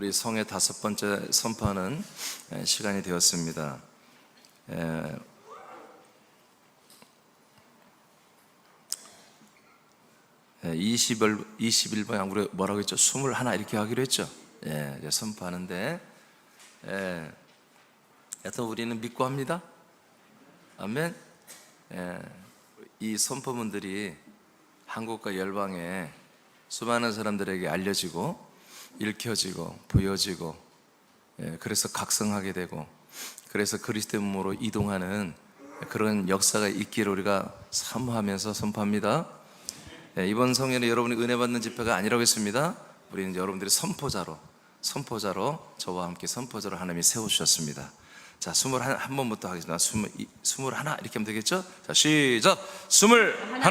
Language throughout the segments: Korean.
우리 성의 5번째 선포하는 시간이 되었습니다. 21번 우리 뭐라고 했죠? 21 이렇게 하기로 했죠. 이제 선포하는데 여튼 우리는 믿고 합니다. 아멘. 이 선포문들이 한국과 열방에 수많은 사람들에게 알려지고 읽혀지고 보여지고, 그래서 각성하게 되고, 그래서 그리스도의 몸으로 이동하는 그런 역사가 있기를 우리가 사모하면서 선포합니다. 이번 성회는 여러분이 은혜 받는 집회가 아니라고 했습니다. 우리는 여러분들이 선포자로 저와 함께 선포자로 하나님이 세워주셨습니다. 자, 21 번부터 하겠습니다. 21 이렇게 하면 되겠죠? 자, 시작! 21.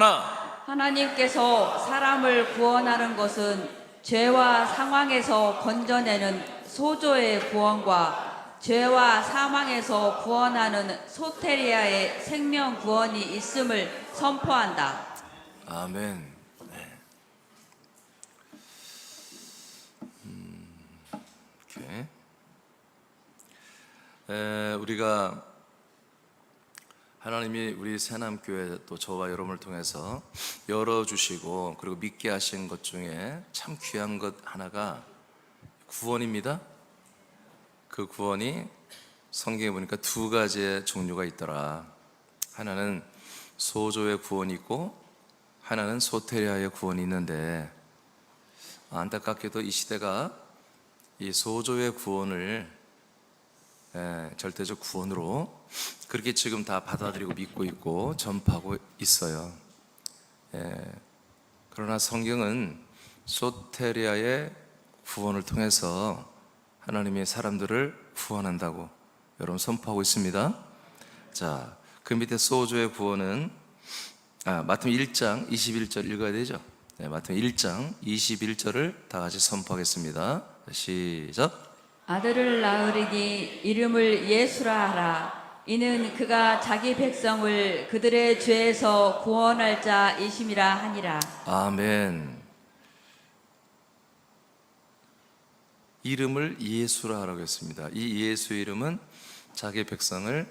하나님께서 사람을 구원하는 것은 죄와 상황에서 건져내는 소조의 구원과 죄와 사망에서 구원하는 소테리아의 생명 구원이 있음을 선포한다. 아멘. 이렇게. 우리가 하나님이 우리 새남교회 또 저와 여러분을 통해서 열어주시고 그리고 믿게 하신 것 중에 참 귀한 것 하나가 구원입니다. 그 구원이 성경에 보니까 2가지의 종류가 있더라. 하나는 소조의 구원이 있고 하나는 소테리아의 구원이 있는데, 안타깝게도 이 시대가 이 소조의 구원을 절대적 구원으로 그렇게 지금 다 받아들이고 믿고 있고 전파하고 있어요. 그러나 성경은 소테리아의 구원을 통해서 하나님의 사람들을 구원한다고 여러분 선포하고 있습니다. 자, 그 밑에 소조의 구원은 마태복음 1장 21절 읽어야 되죠. 마태복음 1장 21절을 다 같이 선포하겠습니다. 시작. 아들을 낳으리니 이름을 예수라 하라. 이는 그가 자기 백성을 그들의 죄에서 구원할 자이심이라 하니라. 아멘. 이름을 예수라 하라고 했습니다. 이 예수 이름은 자기 백성을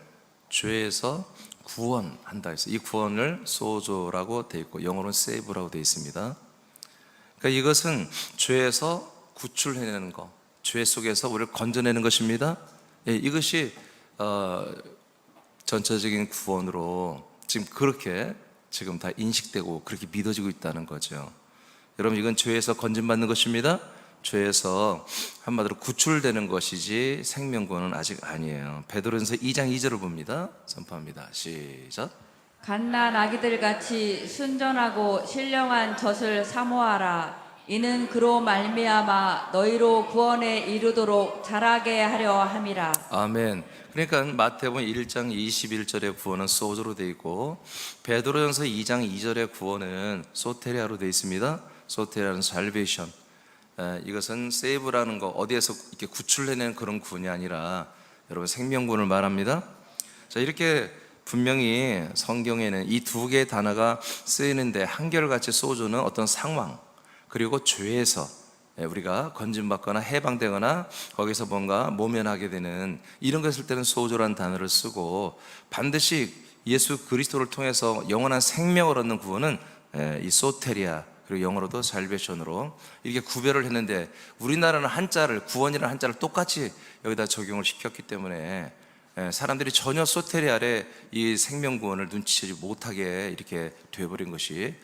죄에서 구원한다 해서 이 구원을 소조라고 되어 있고 영어로는 save라고 되어 있습니다. 그러니까 이것은 죄에서 구출해내는 것, 죄 속에서 우리를 건져내는 것입니다. 이것이 전체적인 구원으로 지금 다 인식되고 그렇게 믿어지고 있다는 거죠. 여러분, 이건 죄에서 건진받는 것입니다. 죄에서 한마디로 구출되는 것이지 생명구원은 아직 아니에요. 베드로전서 2장 2절을 봅니다. 선포합니다. 시작. 갓난 아기들 같이 순전하고 신령한 젖을 사모하라. 이는 그로 말미암아 너희로 구원에 이르도록 자라게 하려 함이라. 아멘. 그러니까 마태복음 1장 21절의 구원은 소조로 되어 있고 베드로전서 2장 2절의 구원은 소테리아로 되어 있습니다. 소테리아는 살베이션. 이것은 세이브라는 거, 어디에서 이렇게 구출해내는 그런 구원이 아니라 여러분 생명구원을 말합니다. 자, 이렇게 분명히 성경에는 이 2개의 단어가 쓰이는데 한결같이 소조는 어떤 상황 그리고 죄에서 우리가 건진받거나 해방되거나 거기서 뭔가 모면하게 되는 이런 것을 때는 소조라는 단어를 쓰고, 반드시 예수 그리스도를 통해서 영원한 생명을 얻는 구원은 이 소테리아, 그리고 영어로도 살베이션으로 이렇게 구별을 했는데, 우리나라는 한자를, 구원이라는 한자를 똑같이 여기다 적용을 시켰기 때문에 사람들이 전혀 소테리아의 이 생명구원을 눈치채지 못하게 이렇게 되어버린 것이,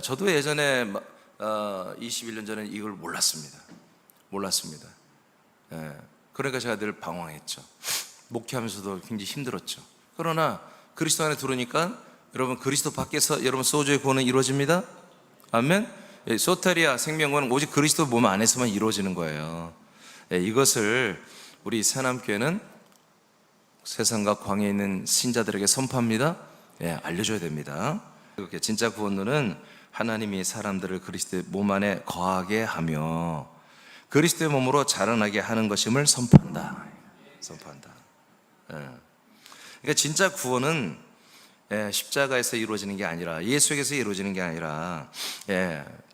저도 예전에 21년 전에 이걸 몰랐습니다. 그러니까 제가 늘 방황했죠. 목회하면서도 굉장히 힘들었죠. 그러나 그리스도 안에 들어오니까 여러분, 그리스도 밖에서 여러분 소조의 구원은 이루어집니다. 아멘. 소테리아 생명구원은 오직 그리스도 몸 안에서만 이루어지는 거예요. 이것을 우리 새남교회는 세상과 광야에 있는 신자들에게 선포합니다. 알려줘야 됩니다. 그렇게 진짜 구원론은 하나님이 사람들을 그리스도의 몸 안에 거하게 하며 그리스도의 몸으로 자라나게 하는 것임을 선포한다. 그러니까 진짜 구원은 십자가에서 이루어지는 게 아니라, 예수에게서 이루어지는 게 아니라,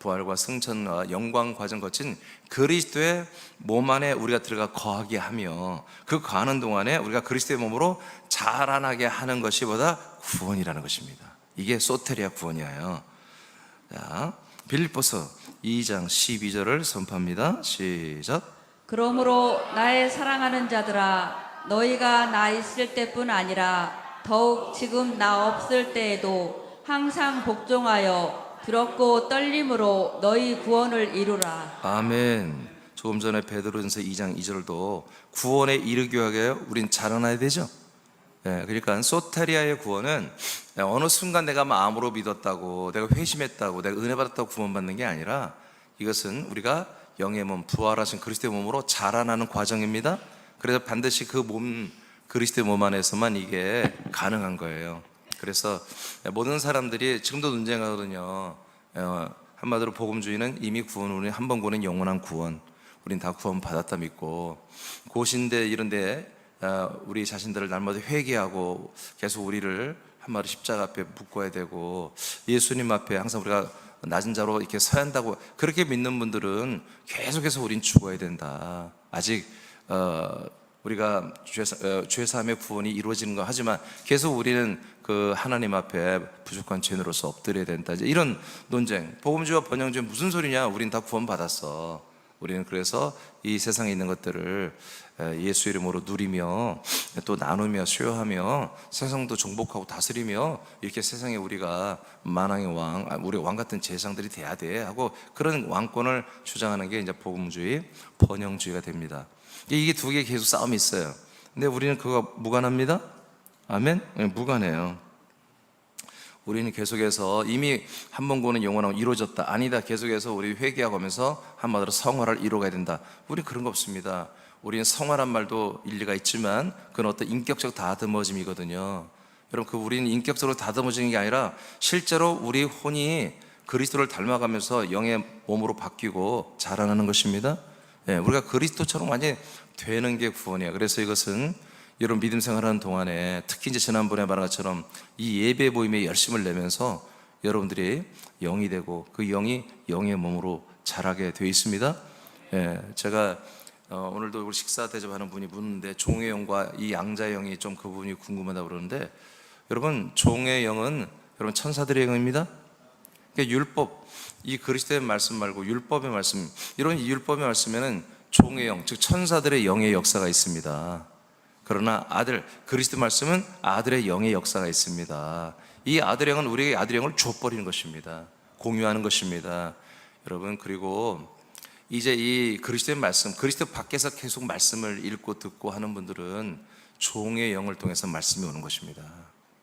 부활과 승천과 영광 과정 거친 그리스도의 몸 안에 우리가 들어가 거하게 하며, 그 거하는 동안에 우리가 그리스도의 몸으로 자라나게 하는 것이 보다 구원이라는 것입니다. 이게 소테리아 구원이에요. 자, 빌립보서 2장 12절을 선포합니다. 시작. 그러므로 나의 사랑하는 자들아, 너희가 나 있을 때뿐 아니라 더욱 지금 나 없을 때에도 항상 복종하여 두렵고 떨림으로 너희 구원을 이루라. 아멘. 조금 전에 베드로전서 2장 2절도 구원에 이르기 위하여 우린 자라나야 되죠. 그러니까 소테리아의 구원은 어느 순간 내가 마음으로 믿었다고, 내가 회심했다고, 내가 은혜 받았다고 구원받는 게 아니라, 이것은 우리가 영의 몸, 부활하신 그리스도의 몸으로 자라나는 과정입니다. 그래서 반드시 그 몸, 그리스도의 몸 안에서만 이게 가능한 거예요. 그래서 모든 사람들이 지금도 논쟁하거든요. 한마디로 복음주의는 이미 구원, 우리 한 번 구원은 영원한 구원, 우린 다 구원 받았다 믿고, 고신대 이런데 우리 자신들을 날마다 회개하고 계속 우리를 한마디 십자가 앞에 묶어야 되고, 예수님 앞에 항상 우리가 낮은 자로 이렇게 서야 한다고 그렇게 믿는 분들은 계속해서 우린 죽어야 된다. 아직 우리가 죄사함의 구원이 이루어지는 거 하지만 계속 우리는 그 하나님 앞에 부족한 죄인으로서 엎드려야 된다. 이런 논쟁. 복음주의와 번영주의 무슨 소리냐? 우린 다 구원 받았어. 우리는 그래서 이 세상에 있는 것들을 예수 이름으로 누리며 또 나누며 수여하며 세상도 정복하고 다스리며, 이렇게 세상에 우리가 만왕의 왕, 우리 왕 같은 제사장들이 돼야 돼 하고 그런 왕권을 주장하는 게 이제 복음주의, 번영주의가 됩니다. 이게 두 개 계속 싸움이 있어요. 근데 우리는 그거 무관합니다. 아멘? 무관해요. 우리는 계속해서 이미 한 번 구원은 영원하고 이루어졌다. 아니다. 계속해서 우리 회개하고 하면서 한마디로 성화를 이루어가야 된다. 우리 그런 거 없습니다. 우리는 성화란 말도 일리가 있지만 그건 어떤 인격적 다듬어짐이거든요. 여러분, 우리는 인격적으로 다듬어지는 게 아니라 실제로 우리 혼이 그리스도를 닮아가면서 영의 몸으로 바뀌고 자라나는 것입니다. 우리가 그리스도처럼 완전히 되는 게 구원이에요. 그래서 이것은 여러분 믿음 생활하는 동안에, 특히 이제 지난번에 말한 것처럼 이 예배 모임에 열심을 내면서 여러분들이 영이 되고 그 영이 영의 몸으로 자라게 되어 있습니다. 제가 오늘도 우리 식사 대접하는 분이 묻는데, 종의 영과 이 양자의 영이 좀 그 부분이 궁금하다고 그러는데, 여러분 종의 영은 여러분 천사들의 영입니다. 그러니까 율법, 이 그리스도의 말씀 말고 율법의 말씀, 이런 율법의 말씀에는 종의 영, 즉 천사들의 영의 역사가 있습니다. 그러나 그리스도 말씀은 아들의 영의 역사가 있습니다. 이 아들의 영은 우리에게 아들의 영을 줘버리는 것입니다. 공유하는 것입니다. 여러분, 그리고 이제 이 그리스도의 말씀, 그리스도 밖에서 계속 말씀을 읽고 듣고 하는 분들은 종의 영을 통해서 말씀이 오는 것입니다.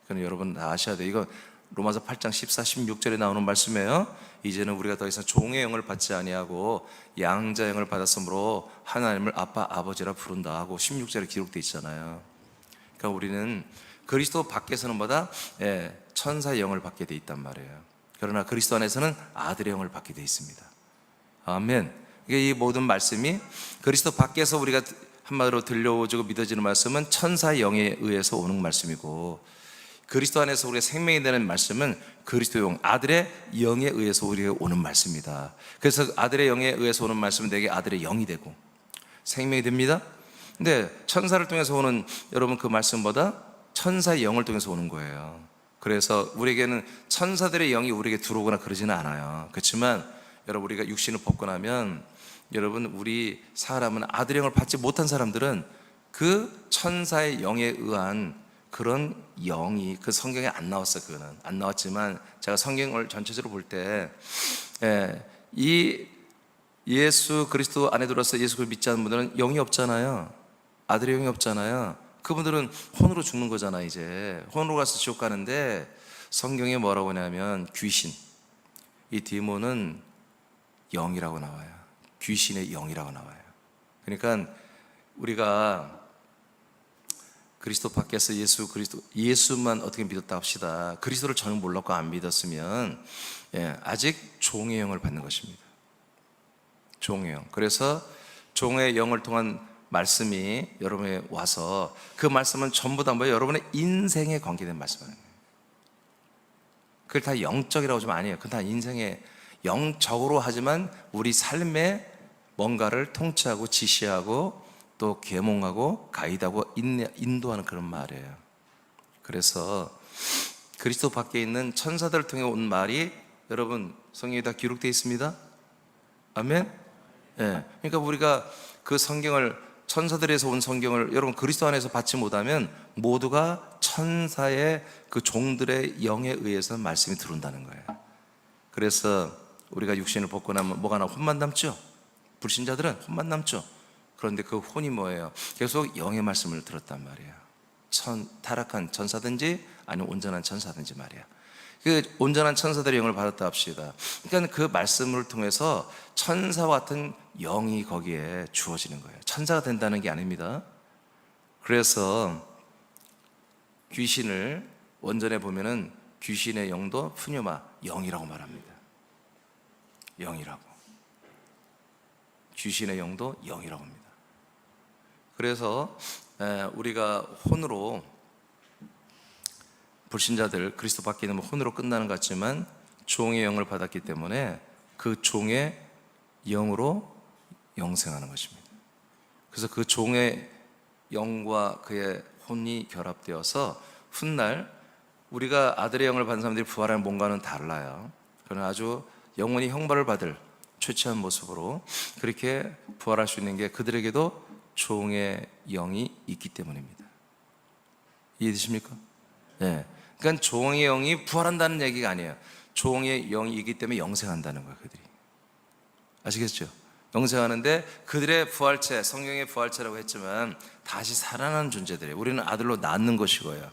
그럼 여러분 다 아셔야 돼요. 이거 로마서 8장 14, 16절에 나오는 말씀이에요. 이제는 우리가 더 이상 종의 영을 받지 아니하고 양자 영을 받았으므로 하나님을 아빠, 아버지라 부른다 하고 16절에 기록되어 있잖아요. 그러니까 우리는 그리스도 밖에서는 보다 천사의 영을 받게 돼 있단 말이에요. 그러나 그리스도 안에서는 아들의 영을 받게 돼 있습니다. 아멘. 이 모든 말씀이 그리스도 밖에서 우리가 한마디로 들려오고 믿어지는 말씀은 천사의 영에 의해서 오는 말씀이고, 그리스도 안에서 우리가 생명이 되는 말씀은 그리스도의 영, 아들의 영에 의해서 우리에게 오는 말씀이다. 그래서 아들의 영에 의해서 오는 말씀은 내게 아들의 영이 되고 생명이 됩니다. 근데 천사를 통해서 오는, 여러분, 그 말씀보다 천사의 영을 통해서 오는 거예요. 그래서 우리에게는 천사들의 영이 우리에게 들어오거나 그러지는 않아요. 그렇지만 여러분, 우리가 육신을 벗고 나면, 여러분, 우리 사람은 아들의 영을 받지 못한 사람들은 그 천사의 영에 의한 그런 영이 그 성경에 안 나왔어요. 그거는 안 나왔지만 제가 성경을 전체적으로 볼 때 이 예수 그리스도 안에 들어서 예수 그리스도 믿지 않는 분들은 영이 없잖아요. 아들의 영이 없잖아요. 그분들은 혼으로 죽는 거잖아. 이제 혼으로 가서 지옥 가는데, 성경에 뭐라고 하냐면 귀신, 이 디몬은 영이라고 나와요. 귀신의 영이라고 나와요. 그러니까 우리가 그리스도 밖에서 예수만 어떻게 믿었다 합시다. 그리스도를 전혀 몰랐고 안 믿었으면 아직 종의 영을 받는 것입니다. 종의 영. 그래서 종의 영을 통한 말씀이 여러분에 와서, 그 말씀은 전부 다 여러분의 인생에 관계된 말씀이에요. 그걸 다 영적이라고 좀 아니에요. 그건 다 인생의 영적으로 하지만 우리 삶에 뭔가를 통치하고 지시하고 또 계몽하고 가이드하고 인도하는 그런 말이에요. 그래서 그리스도 밖에 있는 천사들을 통해 온 말이 여러분 성경에 다 기록되어 있습니다. 아멘. 예. 그러니까 우리가 그 성경을 천사들에서 온 성경을 여러분 그리스도 안에서 받지 못하면 모두가 천사의 그 종들의 영에 의해서 말씀이 들어온다는 거예요. 그래서 우리가 육신을 벗고 나면 뭐가 나 혼만 남죠. 불신자들은 혼만 남죠. 그런데 그 혼이 뭐예요? 계속 영의 말씀을 들었단 말이에요. 타락한 천사든지 아니면 온전한 천사든지 말이야. 그 온전한 천사들의 영을 받았다 합시다. 그러니까 그 말씀을 통해서 천사와 같은 영이 거기에 주어지는 거예요. 천사가 된다는 게 아닙니다. 그래서 귀신을 원전에 보면은 귀신의 영도 푸뉴마 영이라고 말합니다. 영이라고. 귀신의 영도 영이라고 합니다. 그래서 우리가 혼으로 불신자들 그리스도 밖에 있는 혼으로 끝나는 것 같지만 종의 영을 받았기 때문에 그 종의 영으로 영생하는 것입니다. 그래서 그 종의 영과 그의 혼이 결합되어서 훗날 우리가 아들의 영을 받은 사람들이 부활하는 뭔가는 달라요. 그러나 아주 영원히 형벌을 받을 최초한 모습으로 그렇게 부활할 수 있는 게 그들에게도 종의 영이 있기 때문입니다. 이해되십니까? 네. 그러니까 종의 영이 부활한다는 얘기가 아니에요. 종의 영이 있기 때문에 영생한다는 거예요. 그들이 아시겠죠? 영생하는데 그들의 부활체, 성경의 부활체라고 했지만 다시 살아나는 존재들이에요. 우리는 아들로 낳는 것이고요.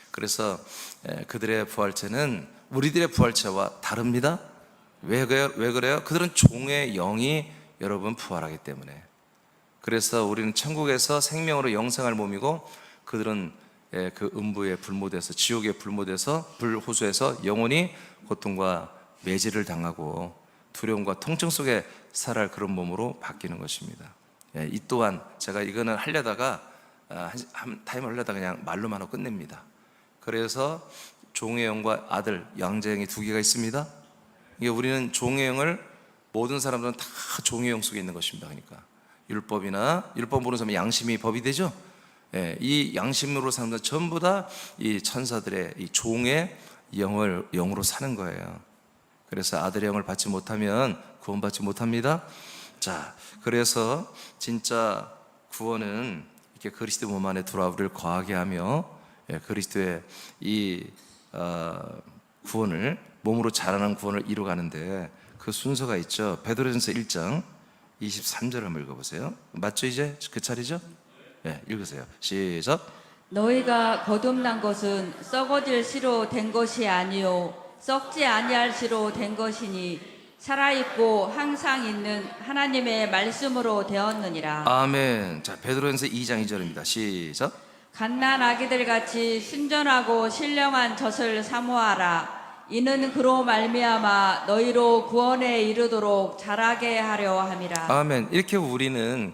그래서 그들의 부활체는 우리들의 부활체와 다릅니다. 왜 그래요? 그들은 종의 영이 여러분 부활하기 때문에. 그래서 우리는 천국에서 생명으로 영생할 몸이고 그들은 그 음부의 불못에서 지옥의 불못에서 불호수에서 영원히 고통과 매질을 당하고 두려움과 통증 속에 살아갈 그런 몸으로 바뀌는 것입니다. 이 또한 제가 이거는 하려다가 한 타임을 하려다가 그냥 말로만 하고 끝냅니다. 그래서 종의 영과 아들 양자영이 두 개가 있습니다. 이게 우리는 종의 영을 모든 사람들은 다 종의 영 속에 있는 것입니다. 그러니까 율법 모르는 사람은 양심이 법이 되죠. 이 양심으로 사는 사람들 전부 다 이 천사들의 이 종의 영으로 사는 거예요. 그래서 아들의 영을 받지 못하면 구원받지 못합니다. 자, 그래서 진짜 구원은 이렇게 그리스도 몸 안에 들어와 우리를 거하게 하며 그리스도의 이 구원을 몸으로 자라난 구원을 이루어가는데 그 순서가 있죠. 베드로전서 1장 23절 한번 읽어보세요. 맞죠? 이제 그 차례죠? 네, 읽으세요. 시작. 너희가 거듭난 것은 썩어질 씨로 된 것이 아니요 썩지 아니할 씨로 된 것이니 살아있고 항상 있는 하나님의 말씀으로 되었느니라. 아멘. 자, 베드로전서 2장 2절입니다. 시작. 갓난 아기들 같이 순전하고 신령한 젖을 사모하라. 이는 그로 말미암아 너희로 구원에 이르도록 자라게 하려 함이라. 아멘. 이렇게 우리는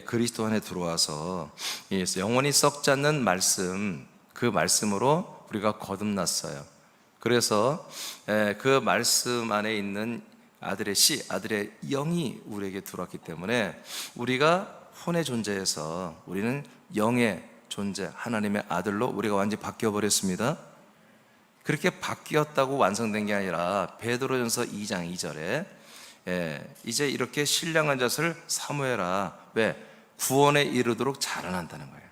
그리스도 안에 들어와서 영원히 썩지 않는 말씀, 그 말씀으로 우리가 거듭났어요. 그래서 그 말씀 안에 있는 아들의 씨, 아들의 영이 우리에게 들어왔기 때문에 우리가 혼의 존재에서 우리는 영의 존재, 하나님의 아들로 우리가 완전히 바뀌어버렸습니다. 그렇게 바뀌었다고 완성된 게 아니라 베드로전서 2장 2절에 이제 이렇게 신령한 젖을 사모해라. 왜? 구원에 이르도록 자라난다는 거예요.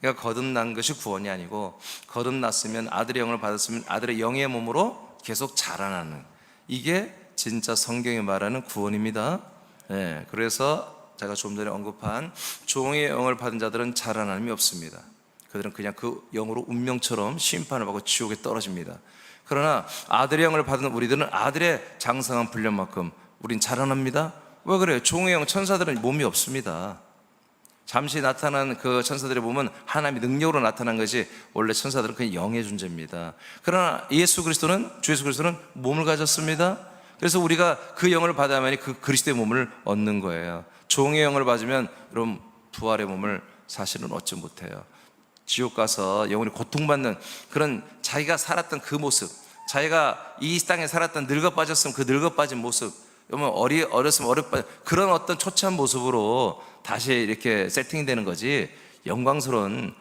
그러니까 거듭난 것이 구원이 아니고 거듭났으면 아들의 영을 받았으면 아들의 영의 몸으로 계속 자라나는, 이게 진짜 성경이 말하는 구원입니다. 그래서 제가 좀 전에 언급한 종의 영을 받은 자들은 자라남이 없습니다. 그들은 그냥 그 영으로 운명처럼 심판을 받고 지옥에 떨어집니다. 그러나 아들의 영을 받은 우리들은 아들의 장성한 분량만큼 우린 자라납니다. 왜 그래요? 종의 영, 천사들은 몸이 없습니다. 잠시 나타난 그 천사들의 몸은 하나님의 능력으로 나타난 것이, 원래 천사들은 그냥 영의 존재입니다. 그러나 주 예수 그리스도는 몸을 가졌습니다. 그래서 우리가 그 영을 받아야만이 그 그리스도의 몸을 얻는 거예요. 종의 영을 받으면 여러분 부활의 몸을 사실은 얻지 못해요. 지옥 가서 영원히 고통받는 그런 자기가 살았던 그 모습, 자기가 이 땅에 살았던 늙어 빠졌으면 그 늙어 빠진 모습, 그러면 어렸으면 어려 그런 어떤 초췌한 모습으로 다시 이렇게 세팅되는 거지. 영광스러운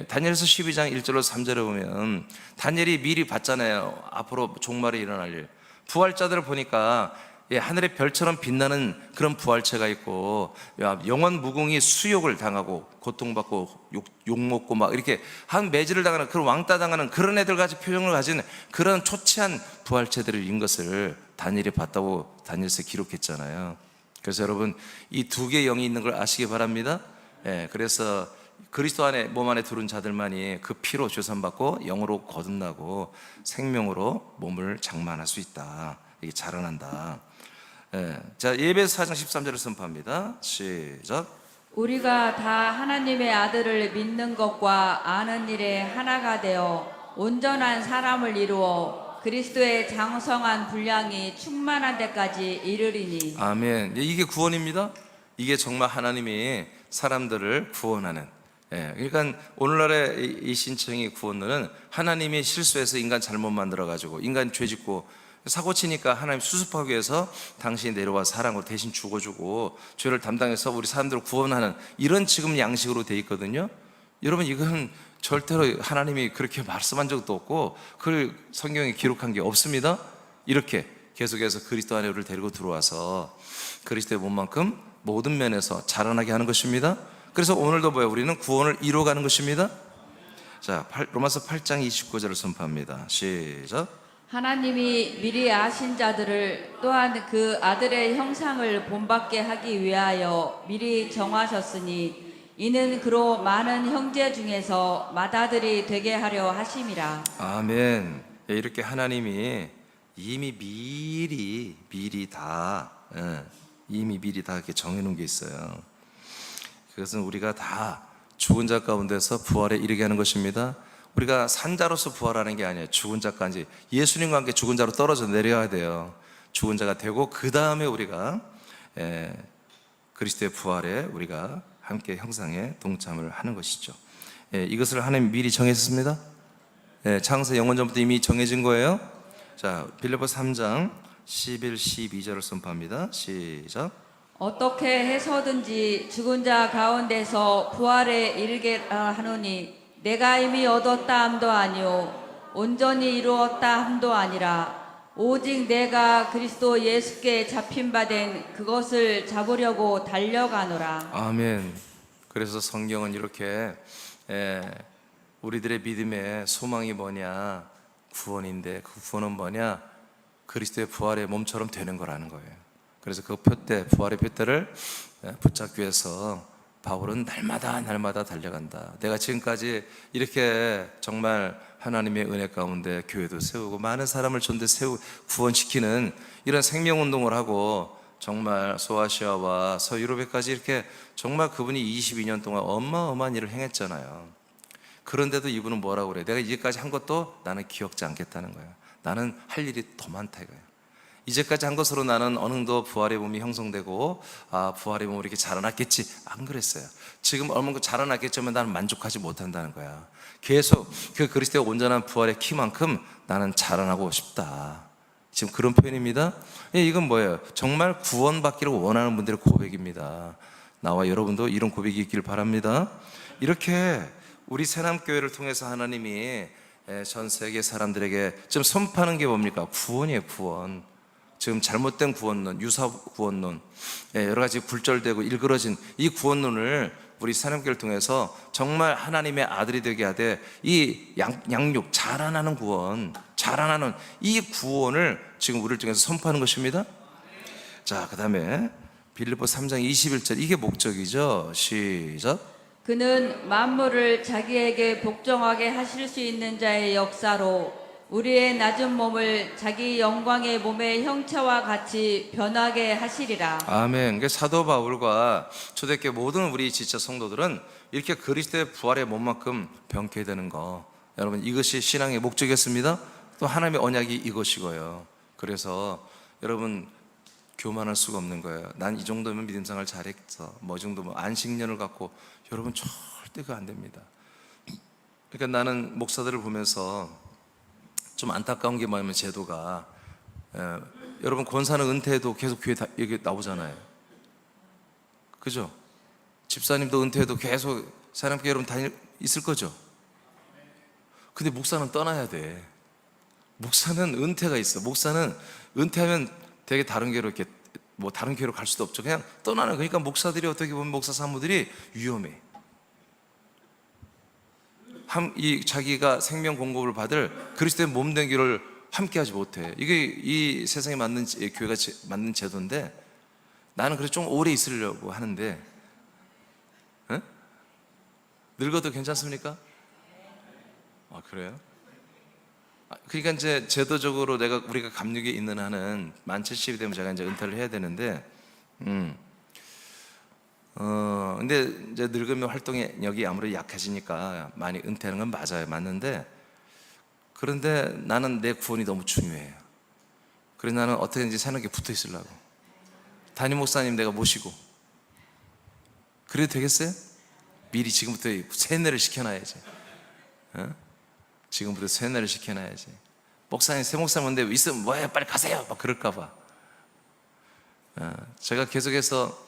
다니엘서 12장 1절로 3절에 보면 다니엘이 미리 봤잖아요. 앞으로 종말이 일어날 일. 부활자들을 보니까 하늘의 별처럼 빛나는 그런 부활체가 있고, 영원 무궁히 수욕을 당하고 고통받고 욕먹고 막 이렇게 한 매질을 당하는 그런 왕따 당하는 그런 애들 같이 표정을 가진 그런 초췌한 부활체들인 것을 다니엘이 봤다고 다니엘서에 기록했잖아요. 그래서 여러분 이 두 개의 영이 있는 걸 아시기 바랍니다. 그래서 그리스도 안에 몸 안에 들어온 자들만이 그 피로 죄산받고 영으로 거듭나고 생명으로 몸을 장만할 수 있다. 이게 자라난다. 자, 예배서 4장 13절을 선포합니다. 시작. 우리가 다 하나님의 아들을 믿는 것과 아는 일에 하나가 되어 온전한 사람을 이루어 그리스도의 장성한 분량이 충만한 데까지 이르리니. 아멘. 이게 구원입니다. 이게 정말 하나님이 사람들을 구원하는. 그러니까 오늘날의 이 신청의 구원론은 하나님이 실수해서 인간 잘못 만들어가지고 인간 죄짓고 사고 치니까 하나님 수습하기 위해서 당신이 내려와 사랑으로 대신 죽어주고 죄를 담당해서 우리 사람들을 구원하는 이런 지금 양식으로 돼 있거든요. 여러분 이건 절대로 하나님이 그렇게 말씀한 적도 없고 그걸 성경에 기록한 게 없습니다. 이렇게 계속해서 그리스도 안에 우리를 데리고 들어와서 그리스도의 몸만큼 모든 면에서 자라나게 하는 것입니다. 그래서 오늘도 뭐예요? 우리는 구원을 이루어가는 것입니다. 자, 로마서 8장 29절을 선포합니다. 시작. 하나님이 미리 아신 자들을 또한 그 아들의 형상을 본받게 하기 위하여 미리 정하셨으니 이는 그로 많은 형제 중에서 맏아들이 되게 하려 하심이라. 아멘. 이렇게 하나님이 이미 미리 다 이미 미리 다 이렇게 정해놓은 게 있어요. 그것은 우리가 다 죽은 자 가운데서 부활에 이르게 하는 것입니다. 우리가 산자로서 부활하는 게 아니에요. 죽은 자까지 예수님과 함께 죽은 자로 떨어져 내려야 돼요. 죽은 자가 되고 그 다음에 우리가 그리스도의 부활에 우리가 함께 형상에 동참을 하는 것이죠. 이것을 하나님 미리 정했습니다. 창세 영원전부터 이미 정해진 거예요. 자, 빌립보 3장 11, 12절을 선포합니다. 시작. 어떻게 해서든지 죽은 자 가운데서 부활에 이르게 하노니 내가 이미 얻었다 함도 아니요 온전히 이루었다 함도 아니라 오직 내가 그리스도 예수께 잡힌 바 된 그것을 잡으려고 달려가노라. 아멘. 그래서 성경은 이렇게 우리들의 믿음의 소망이 뭐냐? 구원인데 그 구원은 뭐냐? 그리스도의 부활의 몸처럼 되는 거라는 거예요. 그래서 그 표대, 부활의 표대를 붙잡기 위해서 바울은 날마다 달려간다. 내가 지금까지 이렇게 정말 하나님의 은혜 가운데 교회도 세우고 많은 사람을 전대 세우고 구원시키는 이런 생명운동을 하고 정말 소아시아와 서유럽에까지 이렇게 정말 그분이 22년 동안 어마어마한 일을 행했잖아요. 그런데도 이분은 뭐라고 그래? 내가 이제까지 한 것도 나는 기억지 않겠다는 거야. 나는 할 일이 더 많다 이거야. 이제까지 한 것으로 나는 어느 정도 부활의 몸이 형성되고 부활의 몸이 이렇게 자라났겠지. 안 그랬어요. 지금 얼마큼 자라났겠지만 나는 만족하지 못한다는 거야. 계속 그 그리스도의 온전한 부활의 키만큼 나는 자라나고 싶다. 지금 그런 표현입니다. 이건 뭐예요? 정말 구원받기를 원하는 분들의 고백입니다. 나와 여러분도 이런 고백이 있길 바랍니다. 이렇게 우리 새남교회를 통해서 하나님이 전 세계 사람들에게 지금 선포하는 게 뭡니까? 구원이에요, 구원. 지금 잘못된 구원론, 유사 구원론, 여러 가지 굴절되고 일그러진 이 구원론을 우리 사람교회를 통해서 정말 하나님의 아들이 되게 하되 이 양육, 자라나는 구원, 자라나는 이 구원을 지금 우리를 통해서 선포하는 것입니다. 자, 그 다음에 빌립보 3장 21절, 이게 목적이죠. 시작. 그는 만물을 자기에게 복종하게 하실 수 있는 자의 역사로 우리의 낮은 몸을 자기 영광의 몸의 형체와 같이 변하게 하시리라. 아멘. 그 사도 바울과 초대교회 모든 우리 지체 성도들은 이렇게 그리스도의 부활의 몸만큼 변케 되는 거, 여러분 이것이 신앙의 목적이었습니다. 또 하나님의 언약이 이것이고요. 그래서 여러분 교만할 수가 없는 거예요. 난 이 정도면 믿음생활 잘했어, 뭐 이 정도면 안식년을 갖고, 여러분 절대 그거 안 됩니다. 그러니까 나는 목사들을 보면서 좀 안타까운 게 뭐냐면 제도가 여러분 권사는 은퇴해도 계속 교회 여기 나오잖아요. 그죠? 집사님도 은퇴해도 계속 사람께 여러분 있을 거죠? 근데 목사는 떠나야 돼. 목사는 은퇴가 있어. 목사는 은퇴하면 되게 다른 교회로 이렇게 뭐 다른 교회로 갈 수도 없죠. 그냥 떠나는. 그러니까 목사들이 어떻게 보면 목사 사무들이 위험해. 이 자기가 생명 공급을 받을 그리스도의 몸된 교회를 함께하지 못해. 이게 이 세상에 맞는 교회가 맞는 제도인데 나는 그래서 좀 오래 있으려고 하는데 늙어도 괜찮습니까? 아 그래요? 그러니까 이제 제도적으로 우리가 감육에 있는 한은 만 70이 되면 제가 이제 은퇴를 해야 되는데 근데 이제 늙으면 활동력이 아무래도 약해지니까 많이 은퇴하는 건 맞아요. 맞는데 그런데 나는 내 구원이 너무 중요해요. 그래서 나는 어떻게든지 새롭게 붙어 있으려고. 담임 목사님 내가 모시고 그래도 되겠어요? 미리 지금부터 세뇌를 시켜놔야지. 지금부터 세뇌를 시켜놔야지. 목사님 새 목사님 오는데 있으면 뭐예요? 빨리 가세요. 막 그럴까봐. 제가 계속해서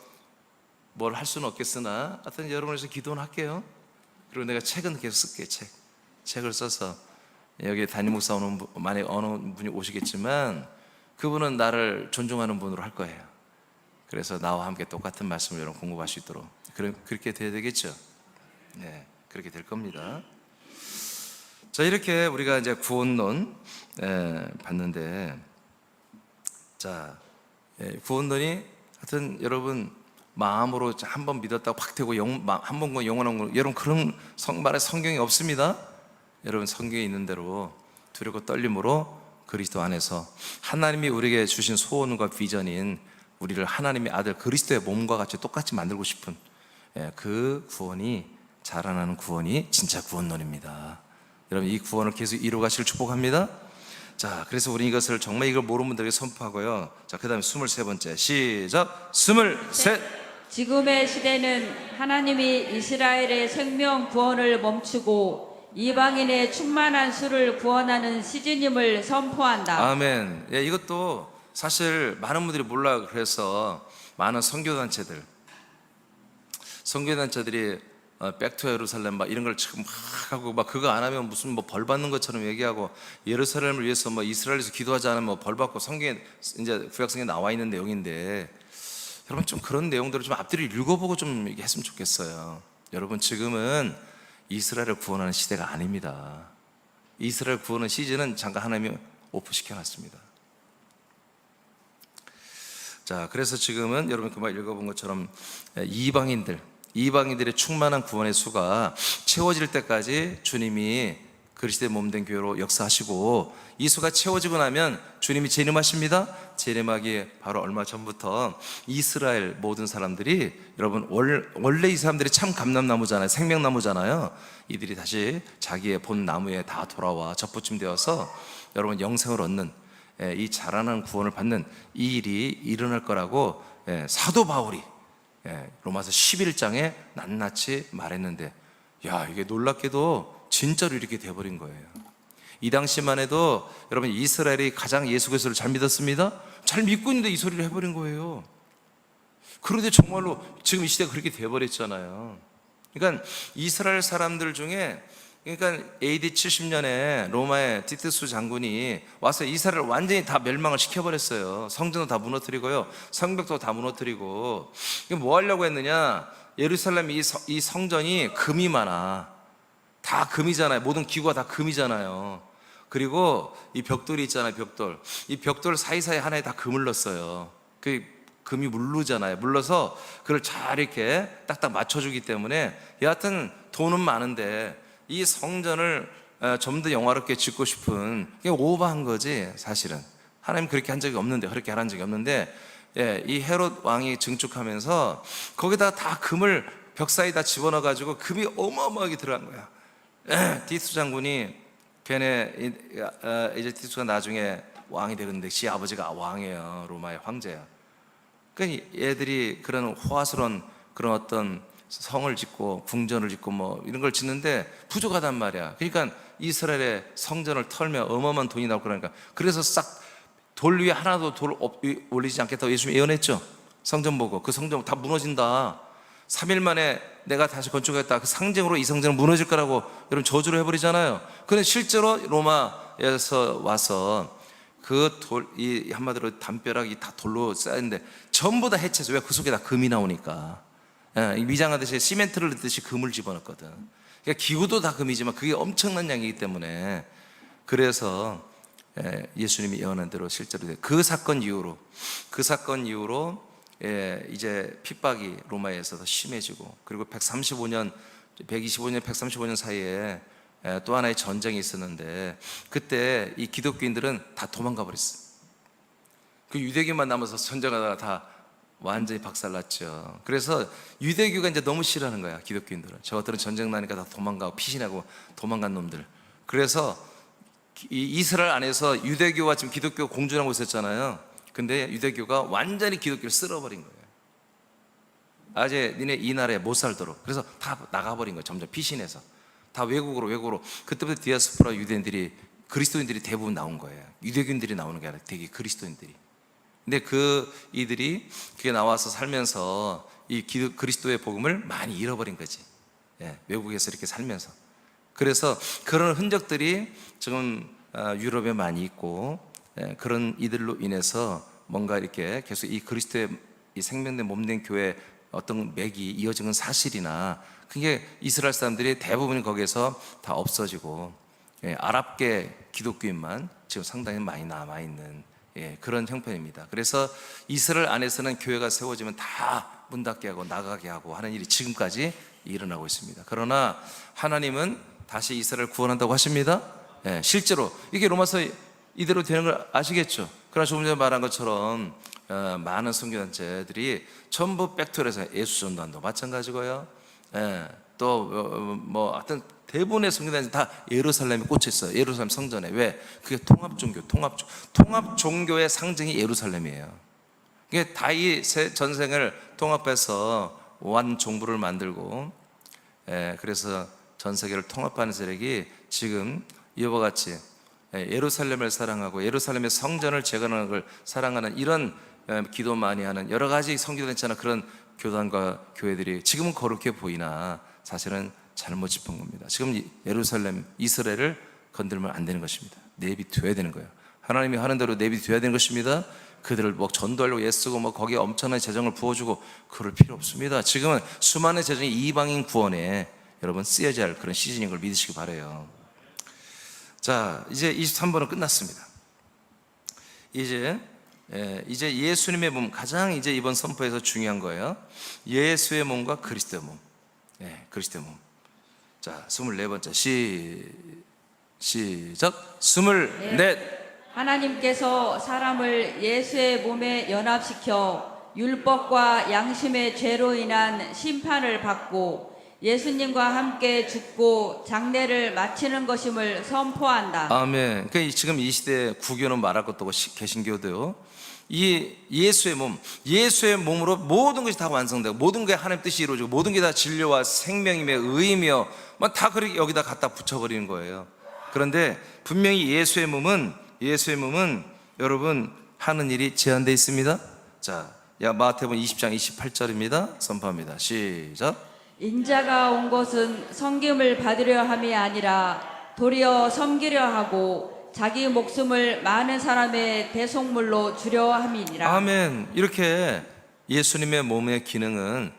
뭘 할 수는 없겠으나 하여튼 여러분에서 기도는 할게요. 그리고 내가 책은 계속 쓸게. 책을 써서 여기 담임 목사 오는 분, 만약에 어느 분이 오시겠지만 그분은 나를 존중하는 분으로 할 거예요. 그래서 나와 함께 똑같은 말씀을 여러분 공부할 수 있도록 그렇게 돼야 되겠죠. 네, 그렇게 될 겁니다. 자, 이렇게 우리가 이제 구원론 봤는데, 자, 구원론이 하여튼 여러분 마음으로 한 번 믿었다고 확 되고 한 번과 영원한 거, 여러분 그런 말에 성경이 없습니다. 여러분 성경에 있는 대로 두렵고 떨림으로 그리스도 안에서 하나님이 우리에게 주신 소원과 비전인 우리를 하나님의 아들 그리스도의 몸과 같이 똑같이 만들고 싶은 그 구원이 자라나는 구원이 진짜 구원론입니다. 여러분 이 구원을 계속 이루어가시길 축복합니다. 자, 그래서 우리 이것을 정말 이걸 모르는 분들에게 선포하고요. 자, 그 다음에 23번째 시작. 23. 지금의 시대는 하나님이 이스라엘의 생명 구원을 멈추고 이방인의 충만한 수를 구원하는 시즌임을 선포한다. 아멘. 이것도 사실 많은 분들이 몰라. 그래서 많은 선교단체들이 백투 예루살렘 막 이런 걸 지금 막 하고 막 그거 안 하면 무슨 뭐 벌 받는 것처럼 얘기하고 예루살렘을 위해서 뭐 이스라엘에서 기도하지 않으면 뭐 벌 받고 성경에 이제 구약성에 나와 있는 내용인데 여러분 좀 그런 내용들을 좀 앞뒤로 읽어보고 좀 했으면 좋겠어요. 여러분 지금은 이스라엘을 구원하는 시대가 아닙니다. 이스라엘 구원의 시즌은 잠깐 하나님이 오프시켜놨습니다. 자, 그래서 지금은 여러분 그만 읽어본 것처럼 이방인들의 충만한 구원의 수가 채워질 때까지 주님이 그리스도의 몸된 교회로 역사하시고 이 수가 채워지고 나면 주님이 재림하십니다. 재림하기 바로 얼마 전부터 이스라엘 모든 사람들이 여러분 원래 이 사람들이 참 감람나무잖아요. 생명나무잖아요. 이들이 다시 자기의 본 나무에 다 돌아와 접붙임되어서 여러분 영생을 얻는 이 자라나는 구원을 받는 이 일이 일어날 거라고 사도 바울이 로마서 11장에 낱낱이 말했는데 야, 이게 놀랍게도 진짜로 이렇게 돼버린 거예요. 이 당시만 해도 여러분 이스라엘이 가장 예수 그리스도를 잘 믿었습니다. 잘 믿고 있는데 이 소리를 해버린 거예요. 그런데 정말로 지금 이 시대가 그렇게 돼버렸잖아요. 그러니까 이스라엘 사람들 중에 그러니까 AD 70년에 로마의 티투스 장군이 와서 이스라엘을 완전히 다 멸망을 시켜버렸어요. 성전도 다 무너뜨리고요, 성벽도 다 무너뜨리고. 뭐 하려고 했느냐? 예루살렘 이 성전이 금이 많아. 다 금이잖아요. 모든 기구가 다 금이잖아요. 그리고 이 벽돌이 있잖아요. 이 벽돌 사이사이 하나에 다 금을 넣었어요. 그 금이 물르잖아요. 물러서 그걸 잘 이렇게 딱딱 맞춰주기 때문에 여하튼 돈은 많은데 이 성전을 좀 더 영화롭게 짓고 싶은 게 오버한 거지 사실은. 하나님 그렇게 한 적이 없는데, 그렇게 하라는 적이 없는데 이 헤롯 왕이 증축하면서 거기다 다 금을 벽 사이에다 집어넣어가지고 금이 어마어마하게 들어간 거야. 티투스 장군이 걔네 이제 티투스가 나중에 왕이 되는데 지 아버지가 왕이에요. 로마의 황제야. 그러니까 얘들이 그런 호화스러운 그런 어떤 성을 짓고 궁전을 짓고 뭐 이런 걸 짓는데 부족하단 말이야. 그러니까 이스라엘의 성전을 털면 어마어마한 돈이 나올 거라니까. 그래서 싹 돌 위에 하나도 돌 올리지 않겠다고 예수님이 예언했죠. 성전 보고 그 성전 다 무너진다, 3일 만에 내가 다시 건축하겠다, 그 상징으로 이 성전은 무너질 거라고 여러분 저주를 해버리잖아요. 근데 실제로 로마에서 와서 그 돌, 이 한마디로 담벼락이 다 돌로 쌓였는데 전부 다 해체해서, 왜? 그 속에 다 금이 나오니까. 위장하듯이 시멘트를 넣듯이 금을 집어넣거든. 그러니까 기구도 다 금이지만 그게 엄청난 양이기 때문에, 그래서 예수님이 예언한 대로 실제로 그 사건 이후로 이제 핍박이 로마에서 더 심해지고, 그리고 125년 사이에 또 하나의 전쟁이 있었는데, 그때 이 기독교인들은 다 도망가 버렸어요. 그 유대교만 남아서 전쟁하다가 다 완전히 박살났죠. 그래서 유대교가 이제 너무 싫어하는 거야, 기독교인들은. 저것들은 전쟁 나니까 다 도망가고 피신하고 도망간 놈들. 그래서 이 이스라엘 안에서 유대교와 지금 기독교가 공존하고 있었잖아요. 근데 유대교가 완전히 기독교를 쓸어버린 거예요. 아재 니네 이 나라에 못 살도록. 그래서 다 나가버린 거예요. 점점 피신해서 다 외국으로. 그때부터 디아스포라 유대인들이, 그리스도인들이 대부분 나온 거예요. 유대교인들이 나오는 게 아니라 되게 그리스도인들이. 근데 이들이 그게 나와서 살면서 이 그리스도의 복음을 많이 잃어버린 거지. 외국에서 이렇게 살면서. 그래서 그런 흔적들이 지금 유럽에 많이 있고, 그런 이들로 인해서 뭔가 이렇게 계속 이 그리스도의 이 생명된 몸된 교회 어떤 맥이 이어진 건 사실이나, 그게 이스라엘 사람들이 대부분이 거기에서 다 없어지고, 아랍계 기독교인만 지금 상당히 많이 남아있는 그런 형편입니다. 그래서 이스라엘 안에서는 교회가 세워지면 다 문 닫게 하고 나가게 하고 하는 일이 지금까지 일어나고 있습니다. 그러나 하나님은 다시 이스라엘을 구원한다고 하십니다. 실제로 이게 로마서 이대로 되는 걸 아시겠죠? 그러나 조금 전에 말한 것처럼 많은 선교단체들이 전부 백투에서 예수전도한도 마찬가지고요. 또 하여튼 대부분의 선교단체 다 예루살렘에 꽂혀 있어요. 예루살렘 성전에. 왜? 그게 통합 종교의 상징이 예루살렘이에요. 이게 다윗의 전생을 통합해서 원 종부를 만들고, 그래서 전 세계를 통합하는 세력이 지금 이와 같이 예루살렘을 사랑하고 예루살렘의 성전을 재건하는 걸 사랑하는 이런 기도 많이 하는 여러 가지 선교단체나 그런 교단과 교회들이 지금은 거룩해 보이나 사실은 잘못 짚은 겁니다. 지금 예루살렘, 이스라엘을 건들면 안 되는 것입니다. 내비둬야 되는 거예요. 하나님이 하는 대로 내비둬야 되는 것입니다. 그들을 전도하려고 애쓰고 거기에 엄청난 재정을 부어주고 그럴 필요 없습니다. 지금은 수많은 재정이 이방인 구원에 여러분 쓰여져야 할 그런 시즌인 걸 믿으시기 바라요. 자, 이제 23번은 끝났습니다. 이제 예수님의 몸, 가장 이제 이번 선포에서 중요한 거예요. 예수의 몸과 그리스도의 몸. 그리스도의 몸. 자, 24번째 시작. 24. 하나님께서 사람을 예수의 몸에 연합시켜 율법과 양심의 죄로 인한 심판을 받고 예수님과 함께 죽고 장례를 마치는 것임을 선포한다. 아멘. 그러니까 지금 이 시대에 구교는 말할 것도 없고 개신교도요, 이 예수의 몸으로 모든 것이 다 완성되고 모든 게 하나님 뜻이 이루어지고 모든 게 다 진료와 생명이며 의이며 다 그렇게 여기다 갖다 붙여버리는 거예요. 그런데 분명히 예수의 몸은 여러분 하는 일이 제한되어 있습니다. 자, 마태복음 20장 28절입니다. 선포합니다. 시작. 인자가 온 것은 섬김을 받으려 함이 아니라 도리어 섬기려 하고 자기 목숨을 많은 사람의 대속물로 주려 함이니라. 아멘. 이렇게 예수님의 몸의 기능은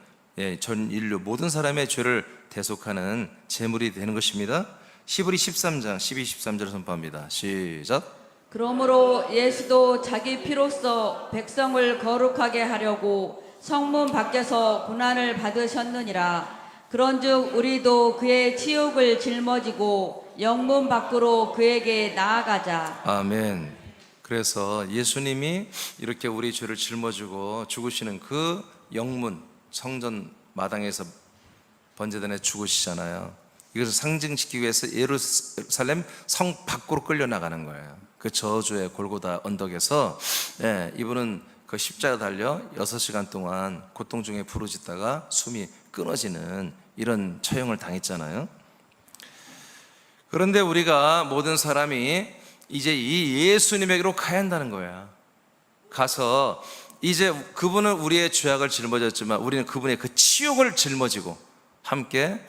전 인류 모든 사람의 죄를 대속하는 제물이 되는 것입니다. 히브리 13장 12, 13절을 선포합니다. 시작. 그러므로 예수도 자기 피로써 백성을 거룩하게 하려고 성문 밖에서 고난을 받으셨느니라. 그런즉 우리도 그의 치욕을 짊어지고 영문 밖으로 그에게 나아가자. 아멘. 그래서 예수님이 이렇게 우리 죄를 짊어지고 죽으시는 그 영문 성전 마당에서 번제단에 죽으시잖아요. 이것을 상징시키기 위해서 예루살렘 성 밖으로 끌려나가는 거예요. 그 저주의 골고다 언덕에서 이분은 그 십자가 달려 6시간 동안 고통 중에 부르짖다가 숨이 끊어지는 이런 처형을 당했잖아요. 그런데 우리가 모든 사람이 이제 이 예수님에게로 가야 한다는 거야. 가서 이제 그분은 우리의 죄악을 짊어졌지만 우리는 그분의 그 치욕을 짊어지고 함께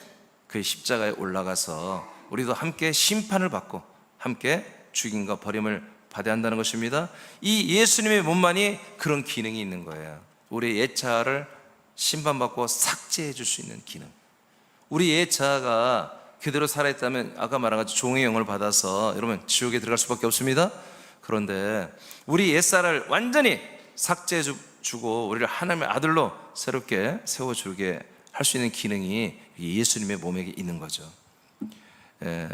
그 십자가에 올라가서 우리도 함께 심판을 받고 함께 죽임과 버림을 받아야 한다는 것입니다. 이 예수님의 몸만이 그런 기능이 있는 거예요. 우리의 옛자아를 심판받고 삭제해 줄 수 있는 기능. 우리 옛자아가 그대로 살아있다면 아까 말한 것처럼 종의 영을 받아서 여러분 지옥에 들어갈 수밖에 없습니다. 그런데 우리 옛사를 완전히 삭제해 주고 우리를 하나님의 아들로 새롭게 세워주게 할 수 있는 기능이 예수님의 몸에 있는 거죠.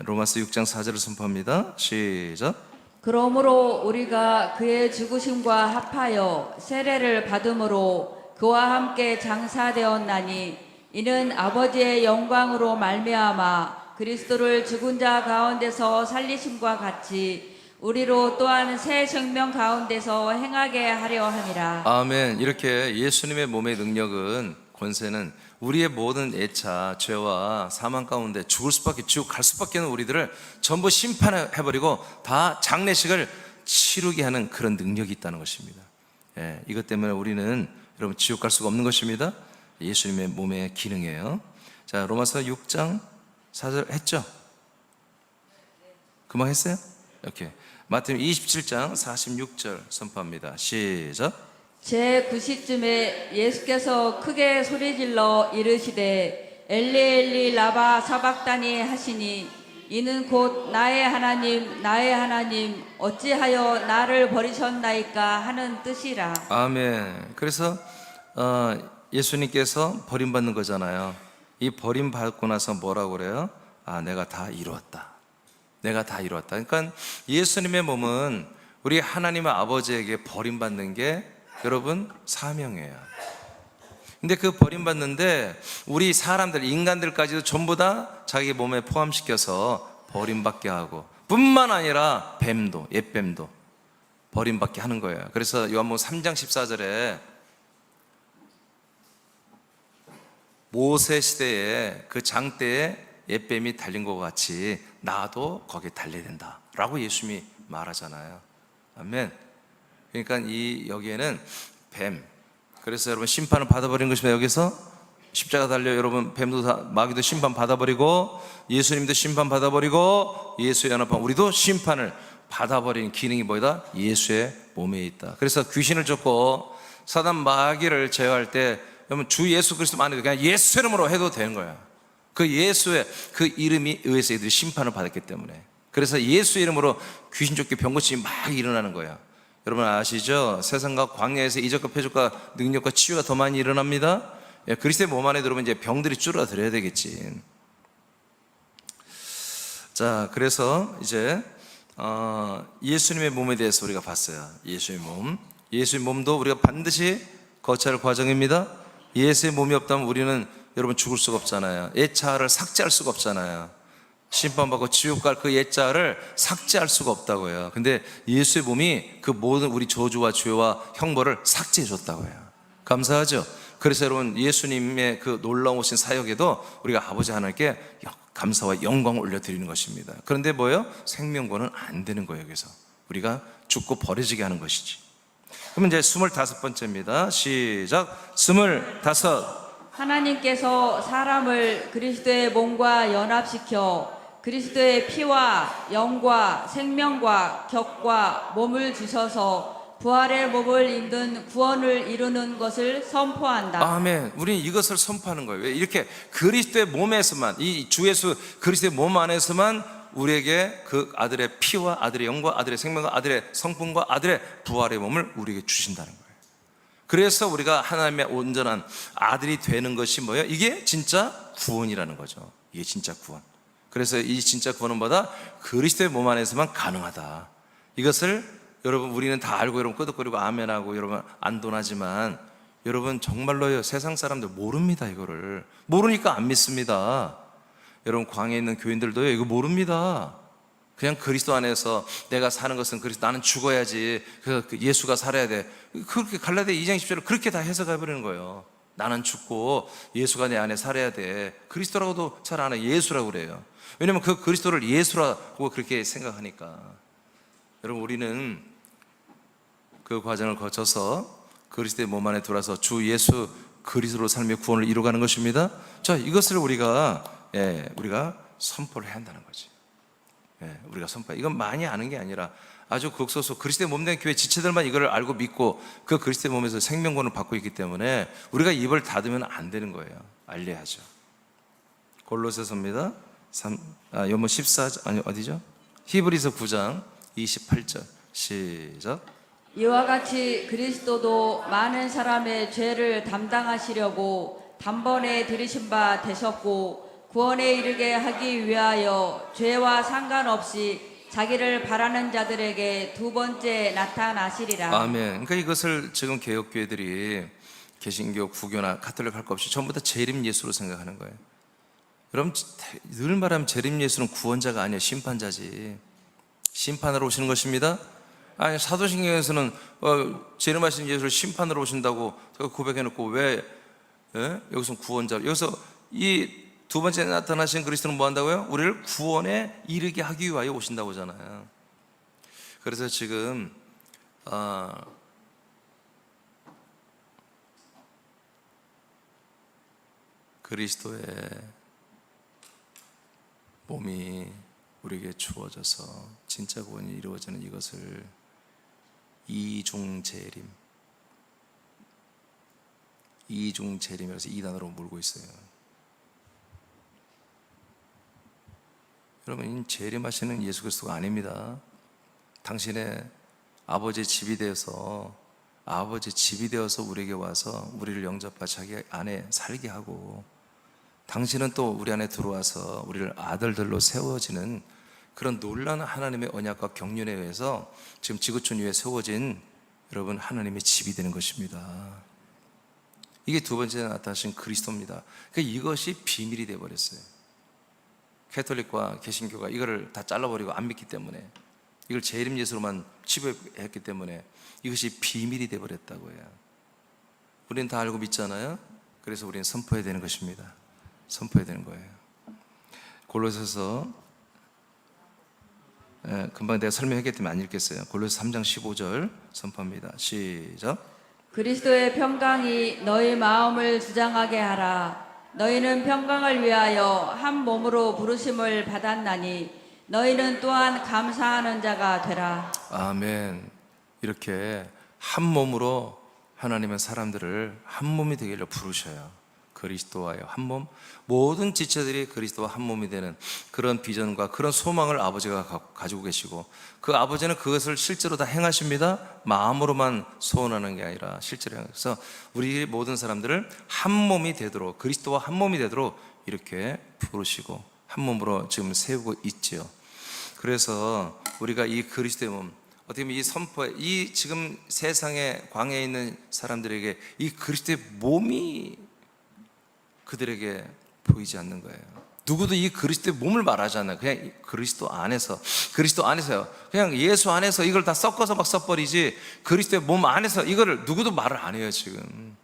로마서 6장 4절을 선포합니다. 시작. 그러므로 우리가 그의 죽으심과 합하여 세례를 받음으로 그와 함께 장사되었나니 이는 아버지의 영광으로 말미암아 그리스도를 죽은 자 가운데서 살리심과 같이 우리로 또한 새 생명 가운데서 행하게 하려 함이라. 아멘. 이렇게 예수님의 몸의 능력은, 권세는 우리의 모든 애차, 죄와 사망 가운데 죽을 수밖에, 지옥 갈 수밖에 없는 우리들을 전부 심판해버리고 다 장례식을 치르게 하는 그런 능력이 있다는 것입니다. 이것 때문에 우리는 여러분 지옥 갈 수가 없는 것입니다. 예수님의 몸의 기능이에요. 자, 로마서 6장 4절 했죠? 금방 했어요? 오케이. 마태복음 27장 46절 선포합니다. 시작. 제9시쯤에 예수께서 크게 소리질러 이르시되 엘리 엘리 라바 사박다니 하시니 이는 곧 나의 하나님 어찌하여 나를 버리셨나이까 하는 뜻이라. 아멘. 그래서 예수님께서 버림받는 거잖아요. 이 버림받고 나서 뭐라고 그래요? 내가 다 이루었다. 내가 다 이루었다. 그러니까 예수님의 몸은 우리 하나님의 아버지에게 버림받는 게 여러분 사명이에요. 근데 그 버림받는데 우리 사람들, 인간들까지도 전부 다 자기 몸에 포함시켜서 버림받게 하고, 뿐만 아니라 뱀도, 옛뱀도 버림받게 하는 거예요. 그래서 요한복음 3장 14절에 모세 시대에 그 장대에 옛뱀이 달린 것 같이 나도 거기에 달려야 된다 라고 예수님이 말하잖아요. 아멘. 그러니까 여기에는 뱀, 그래서 여러분 심판을 받아버린 것입니다. 여기서 십자가 달려 여러분 뱀도 마귀도 심판 받아버리고 예수님도 심판 받아버리고 예수의 연합한 우리도 심판을 받아버리는 기능이 뭐다? 예수의 몸에 있다. 그래서 귀신을 쫓고 사단 마귀를 제어할 때 여러분 주 예수 그리스도만 해도 그냥 예수 이름으로 해도 되는 거야. 그 예수의 그 이름이 의해서 이들이 심판을 받았기 때문에. 그래서 예수 이름으로 귀신 쫓기 병 고침이 막 일어나는 거야. 여러분 아시죠? 세상과 광야에서 이적과 표적과 능력과 치유가 더 많이 일어납니다. 그리스도의 몸 안에 들어오면 이제 병들이 줄어들어야 되겠지. 자, 그래서 이제 예수님의 몸에 대해서 우리가 봤어요. 예수의 몸. 예수의 몸도 우리가 반드시 거쳐야 할 과정입니다. 예수의 몸이 없다면 우리는 여러분 죽을 수가 없잖아요. 옛자아를 삭제할 수가 없잖아요. 심판받고 지옥 갈 그 옛자아를 삭제할 수가 없다고요. 근데 예수의 몸이 그 모든 우리 저주와 죄와 형벌을 삭제해 줬다고요. 감사하죠? 그래서 여러분 예수님의 그 놀라우신 사역에도 우리가 아버지 하나님께 감사와 영광을 올려드리는 것입니다. 그런데 뭐예요? 생명권은 안 되는 거예요. 여기서 우리가 죽고 버려지게 하는 것이지. 그러면 이제 25번째입니다. 시작. 25. 하나님께서 사람을 그리스도의 몸과 연합시켜 그리스도의 피와 영과 생명과 격과 몸을 주셔서 부활의 몸을 입는 구원을 이루는 것을 선포한다. 아멘. 우리는 이것을 선포하는 거예요. 왜? 이렇게 그리스도의 몸에서만, 이 주 예수 그리스도의 몸 안에서만 우리에게 그 아들의 피와 아들의 영과 아들의 생명과 아들의 성품과 아들의 부활의 몸을 우리에게 주신다는 거예요. 그래서 우리가 하나님의 온전한 아들이 되는 것이 뭐예요? 이게 진짜 구원이라는 거죠. 이게 진짜 구원. 그래서 이 진짜 구원은 뭐다? 그리스도의 몸 안에서만 가능하다. 이것을 여러분 우리는 다 알고 여러분 끄덕거리고 아멘하고 여러분 안도나지만 여러분 정말로요 세상 사람들 모릅니다. 이거를 모르니까 안 믿습니다. 여러분 광야에 있는 교인들도요 이거 모릅니다. 그냥 그리스도 안에서 내가 사는 것은 그리스도, 나는 죽어야지, 그 예수가 살아야 돼, 그렇게 갈라디아 2장 10절을 그렇게 다 해석해버리는 거예요. 나는 죽고 예수가 내 안에 살아야 돼. 그리스도라고도 잘 안 해. 예수라고 그래요. 왜냐면 그 그리스도를 예수라고 그렇게 생각하니까. 여러분, 우리는 그 과정을 거쳐서 그리스도의 몸 안에 들어와서 주 예수 그리스도로 삶의 구원을 이루어가는 것입니다. 자, 이것을 우리가 선포를 해야 한다는 거지. 우리가 선포해. 이건 많이 아는 게 아니라 아주 극소수 그리스도의 몸된 교회 지체들만 이걸 알고 믿고 그 그리스도의 몸에서 생명권을 받고 있기 때문에 우리가 입을 닫으면 안 되는 거예요. 알려야죠. 골로새서입니다. 요모 14장 아니 어디죠? 히브리서 9장 28절 시작. 이와 같이 그리스도도 많은 사람의 죄를 담당하시려고 단번에 들이신 바 되셨고 구원에 이르게 하기 위하여 죄와 상관없이 자기를 바라는 자들에게 두 번째 나타나시리라. 아멘. 그러니까 이것을 지금 개혁교회들이 개신교, 구교나 가톨릭 할 것 없이 전부 다 재림 예수로 생각하는 거예요. 여러분, 늘 말하면 재림 예수는 구원자가 아니에요. 심판자지. 심판으로 오시는 것입니다. 아니, 사도신경에서는 재림하신 예수를 심판으로 오신다고 고백해놓고 왜 여기서 구원자로, 여기서 이 두 번째 나타나신 그리스도는 뭐 한다고요? 우리를 구원에 이르게 하기 위하여 오신다고 하잖아요. 그래서 지금 그리스도의 몸이 우리에게 주어져서 진짜 구원이 이루어지는 이것을 이중재림이라서 이단으로 몰고 있어요. 여러분, 재림하시는 예수 그리스도가 아닙니다. 당신의 아버지의 집이 되어서 우리에게 와서 우리를 영접하 자기 안에 살게 하고, 당신은 또 우리 안에 들어와서 우리를 아들들로 세워지는 그런 놀라운 하나님의 언약과 경륜에 의해서 지금 지구촌 위에 세워진 여러분 하나님의 집이 되는 것입니다. 이게 두 번째 나타나신 그리스도입니다. 그러니까 이것이 비밀이 되어버렸어요. 가톨릭과 개신교가 이거를 다 잘라버리고 안 믿기 때문에, 이걸 재림 예수로만 치부했기 때문에 이것이 비밀이 되어버렸다고 해요. 우리는 다 알고 믿잖아요. 그래서 우리는 선포해야 되는 것입니다. 선포해야 되는 거예요. 골로새서 금방 내가 설명했기 때문에 안 읽겠어요. 골로새 3장 15절 선포합니다. 시작. 그리스도의 평강이 너희 마음을 주장하게 하라. 너희는 평강을 위하여 한 몸으로 부르심을 받았나니 너희는 또한 감사하는 자가 되라. 아멘. 이렇게 한 몸으로 하나님은 사람들을 한 몸이 되기를 부르셔요. 그리스도와의 한 몸, 모든 지체들이 그리스도와 한 몸이 되는 그런 비전과 그런 소망을 아버지가 가지고 계시고, 그 아버지는 그것을 실제로 다 행하십니다. 마음으로만 소원하는 게 아니라 실제로 행해서 우리 모든 사람들을 한 몸이 되도록, 그리스도와 한 몸이 되도록 이렇게 부르시고 한 몸으로 지금 세우고 있지요. 그래서 우리가 이 그리스도의 몸, 어떻게 보면 이 선포에, 이 지금 세상의 광야에 있는 사람들에게 이 그리스도의 몸이 그들에게 보이지 않는 거예요. 누구도 이 그리스도의 몸을 말하지 않아요. 그냥 그리스도 안에서요. 그냥 예수 안에서 이걸 다 섞어서 막 써버리지, 그리스도의 몸 안에서 이거를 누구도 말을 안 해요. 지금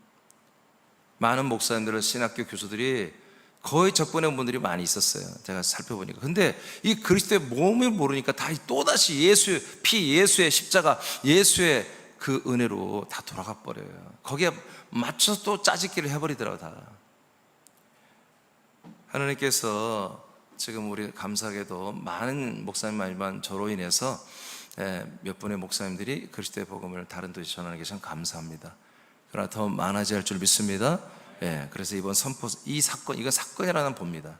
많은 목사님들, 신학교 교수들이 거의 적분의 분들이 많이 있었어요. 제가 살펴보니까. 근데 이 그리스도의 몸을 모르니까 다 또다시 예수의 피, 예수의 십자가, 예수의 그 은혜로 다 돌아가 버려요. 거기에 맞춰서 또 짜집기를 해버리더라고요. 다. 하나님께서 지금 우리 감사하게도 많은 목사님 말만 저로 인해서 몇 분의 목사님들이 그리스도의 복음을 다른 도시 전하는 게 참 감사합니다. 그러나 더 많아져야 할 줄 믿습니다. 그래서 이번 선포, 이건 사건이라는 봅니다.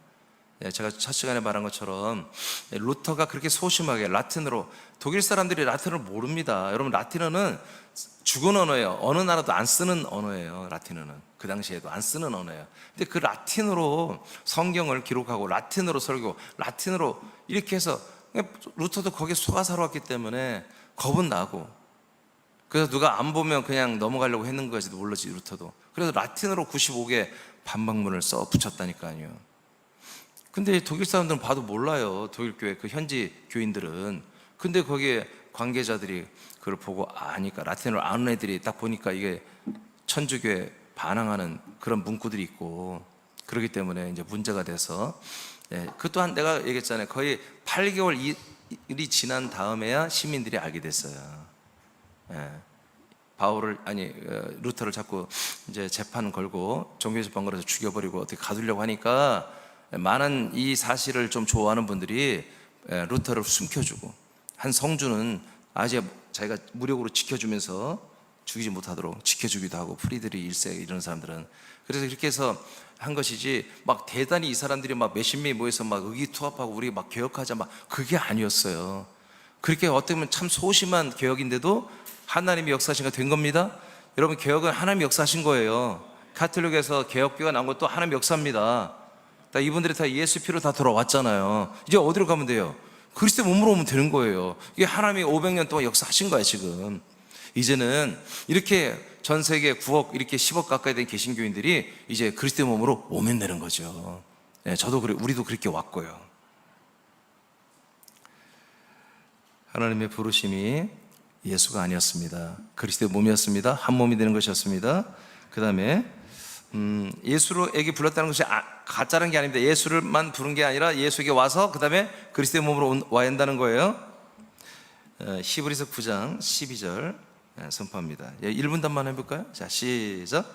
제가 첫 시간에 말한 것처럼 루터가 그렇게 소심하게 라틴어로, 독일 사람들이 라틴어를 모릅니다. 여러분, 라틴어는 죽은 언어예요. 어느 나라도 안 쓰는 언어예요. 라틴어는 그 당시에도 안 쓰는 언어예요. 근데 그 라틴어로 성경을 기록하고 라틴어로 설교, 라틴어로 이렇게 해서, 루터도 거기에 속아 살아왔기 때문에 겁은 나고, 그래서 누가 안 보면 그냥 넘어가려고 했는 거지도 몰랐지, 루터도. 그래서 라틴어로 95개 반박문을 써 붙였다니까요. 근데 독일 사람들은 봐도 몰라요. 독일 교회 그 현지 교인들은. 근데 거기에 관계자들이 그걸 보고 아니까, 라틴어를 아는 애들이 딱 보니까 이게 천주교의 반항하는 그런 문구들이 있고 그렇기 때문에 이제 문제가 돼서 그 또한 내가 얘기했잖아요. 거의 8개월이 지난 다음에야 시민들이 알게 됐어요. 바울을 루터를 자꾸 이제 재판 걸고 종교재판 걸어서 죽여버리고 어떻게 가두려고 하니까 많은 이 사실을 좀 좋아하는 분들이 루터를 숨겨주고 한 성주는 아직 자기가 무력으로 지켜주면서 죽이지 못하도록 지켜주기도 하고 프리드리 1세 이런 사람들은 그래서 그렇게 해서 한 것이지 막 대단히 이 사람들이 막 몇십 명이 모여서 막 의기투합하고 우리 막 개혁하자 막 그게 아니었어요. 그렇게 어떻게 보면 참 소심한 개혁인데도 하나님이 역사하신 거 된 겁니다. 여러분 개혁은 하나님이 역사하신 거예요. 카톨릭에서 개혁교가 나온 것도 하나님이 역사입니다. 다 이분들이 다 예수 피로 다 돌아왔잖아요. 이제 어디로 가면 돼요? 그리스도 몸으로 오면 되는 거예요. 이게 하나님이 500년 동안 역사하신 거야 지금. 이제는 이렇게 전 세계 9억 이렇게 10억 가까이 된 개신교인들이 이제 그리스도의 몸으로 오면 되는 거죠. 저도 그래, 우리도 그렇게 왔고요. 하나님의 부르심이 예수가 아니었습니다. 그리스도의 몸이었습니다. 한 몸이 되는 것이었습니다. 그 다음에 예수로에게 불렀다는 것이 가짜라는 게 아닙니다. 예수를만 부른 게 아니라 예수에게 와서 그 다음에 그리스도의 몸으로 와야 한다는 거예요. 히브리서 9장 12절 선포합니다. 1분단만 해볼까요? 자, 시작.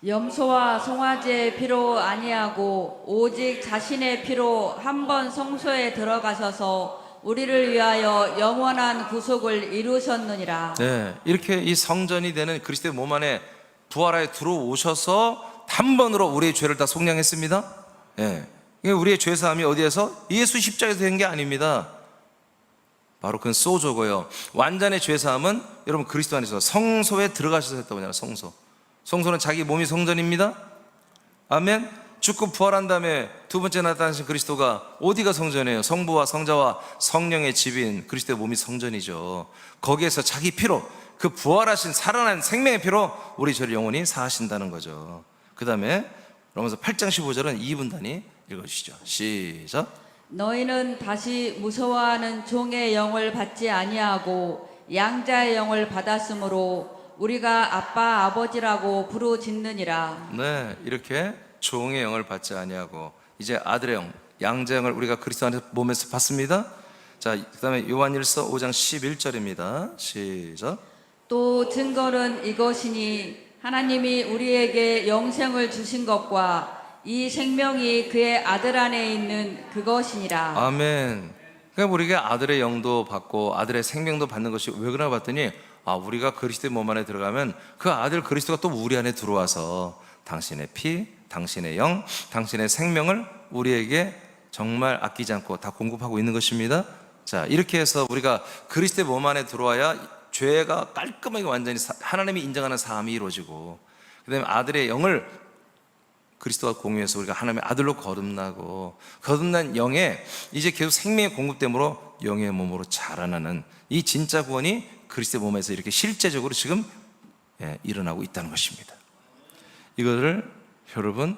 염소와 송아지의 피로 아니하고 오직 자신의 피로 한 번 성소에 들어가셔서 우리를 위하여 영원한 구속을 이루셨느니라. 네, 이렇게 이 성전이 되는 그리스도의 몸 안에 부활하여 들어오셔서 단번으로 우리의 죄를 다 속량했습니다. 우리의 죄사함이 어디에서? 예수 십자가에서 된 게 아닙니다. 바로 그건 소조고요. 완전의 죄사함은 여러분 그리스도 안에서 성소에 들어가셔서 했다고 하잖아요. 성소는 자기 몸이 성전입니다. 아멘. 죽고 부활한 다음에 두 번째 나타나신 그리스도가 어디가 성전이에요? 성부와 성자와 성령의 집인 그리스도의 몸이 성전이죠. 거기에서 자기 피로 그 부활하신 살아난 생명의 피로 우리 죄를 영원히 사하신다는 거죠. 그 다음에 로마서 8장 15절은 2분 단위 읽어주시죠. 시작. 너희는 다시 무서워하는 종의 영을 받지 아니하고 양자의 영을 받았으므로 우리가 아빠 아버지라고 부르짖느니라. 네, 이렇게 종의 영을 받지 아니하고 이제 아들의 영, 양자의 영을 우리가 그리스도 안에서 몸에서 받습니다. 자, 그 다음에 요한일서 5장 11절입니다. 시작. 또 증거는 이것이니 하나님이 우리에게 영생을 주신 것과 이 생명이 그의 아들 안에 있는 그것이니라. 아멘. 그러니까 우리가 아들의 영도 받고 아들의 생명도 받는 것이 왜 그러나 봤더니 우리가 그리스도의 몸 안에 들어가면 그 아들 그리스도가 또 우리 안에 들어와서 당신의 피, 당신의 영, 당신의 생명을 우리에게 정말 아끼지 않고 다 공급하고 있는 것입니다. 자, 이렇게 해서 우리가 그리스도의 몸 안에 들어와야 죄가 깔끔하게 완전히 하나님이 인정하는 사함이 이루어지고 그 다음에 아들의 영을 그리스도와 공유해서 우리가 하나님의 아들로 거듭나고 거듭난 영에 이제 계속 생명의 공급됨으로 영의 몸으로 자라나는 이 진짜 구원이 그리스도의 몸에서 이렇게 실제적으로 지금 일어나고 있다는 것입니다. 이거를 여러분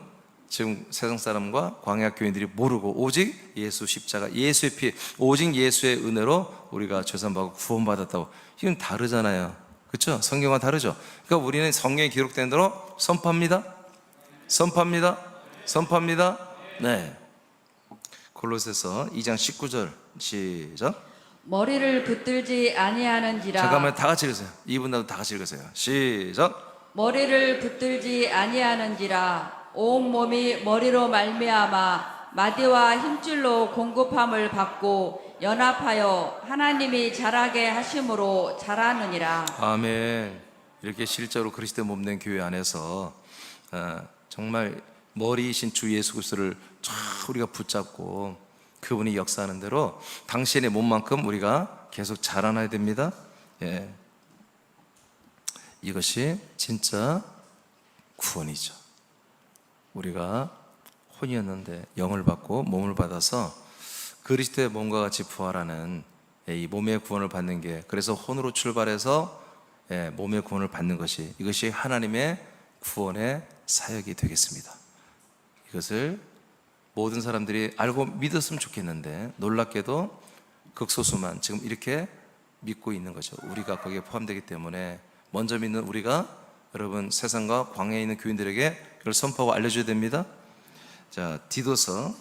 지금 세상 사람과 광야 교인들이 모르고 오직 예수 십자가, 예수의 피, 오직 예수의 은혜로 우리가 죄산받고 구원받았다고. 이건 다르잖아요. 그렇죠? 성경과 다르죠? 그러니까 우리는 성경에 기록된 대로 선포합니다. 네. 골로새서 2장 19절 시작. 머리를 붙들지 아니하는지라. 잠깐만 다 같이 읽으세요. 2분 다 같이 읽으세요. 시작. 머리를 붙들지 아니하는지라 온 몸이 머리로 말미암아 마디와 힘줄로 공급함을 받고 연합하여 하나님이 자라게 하심으로 자라느니라. 아멘. 이렇게 실제로 그리스도의 몸된 교회 안에서 정말 머리이신 주 예수 그리스도를 우리가 붙잡고 그분이 역사하는 대로 당신의 몸만큼 우리가 계속 자라나야 됩니다. 이것이 진짜 구원이죠. 우리가 혼이었는데 영을 받고 몸을 받아서 그리스도의 몸과 같이 부활하는 이 몸의 구원을 받는 게, 그래서 혼으로 출발해서 몸의 구원을 받는 것이, 이것이 하나님의 구원의 사역이 되겠습니다. 이것을 모든 사람들이 알고 믿었으면 좋겠는데 놀랍게도 극소수만 지금 이렇게 믿고 있는 거죠. 우리가 거기에 포함되기 때문에 먼저 믿는 우리가 여러분 세상과 광야에 있는 교인들에게 그걸 선포하고 알려줘야 됩니다. 자, 디도서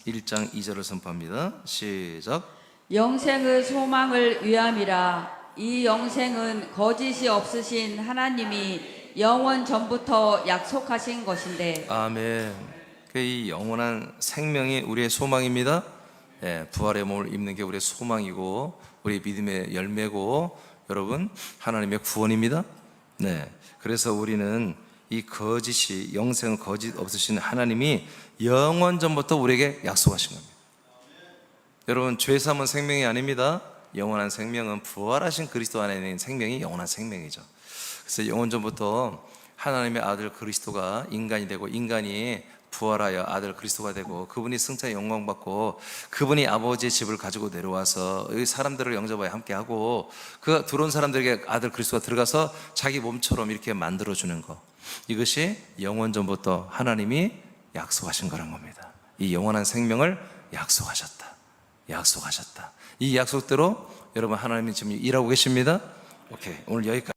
1장 2절을 선포합니다. 시작. 영생의 소망을 위함이라. 이 영생은 거짓이 없으신 하나님이 영원 전부터 약속하신 것인데. 아멘. 이 영원한 생명이 우리의 소망입니다. 예, 부활의 몸을 입는 게 우리의 소망이고 우리 믿음의 열매고 여러분 하나님의 구원입니다. 네, 그래서 우리는 이 거짓이 영생 거짓 없으신 하나님이 영원 전부터 우리에게 약속하신 겁니다. 여러분 죄 사함은 생명이 아닙니다. 영원한 생명은 부활하신 그리스도 안에 있는 생명이 영원한 생명이죠. 그래서 영원 전부터 하나님의 아들 그리스도가 인간이 되고 인간이 부활하여 아들 그리스도가 되고 그분이 승천의 영광 받고 그분이 아버지의 집을 가지고 내려와서 여기 사람들을 영접하여 함께하고 그 들어온 사람들에게 아들 그리스도가 들어가서 자기 몸처럼 이렇게 만들어주는 거, 이것이 영원 전부터 하나님이 약속하신 거란 겁니다. 이 영원한 생명을 약속하셨다. 이 약속대로 여러분 하나님이 지금 일하고 계십니다. 오케이, 오늘 여기까지.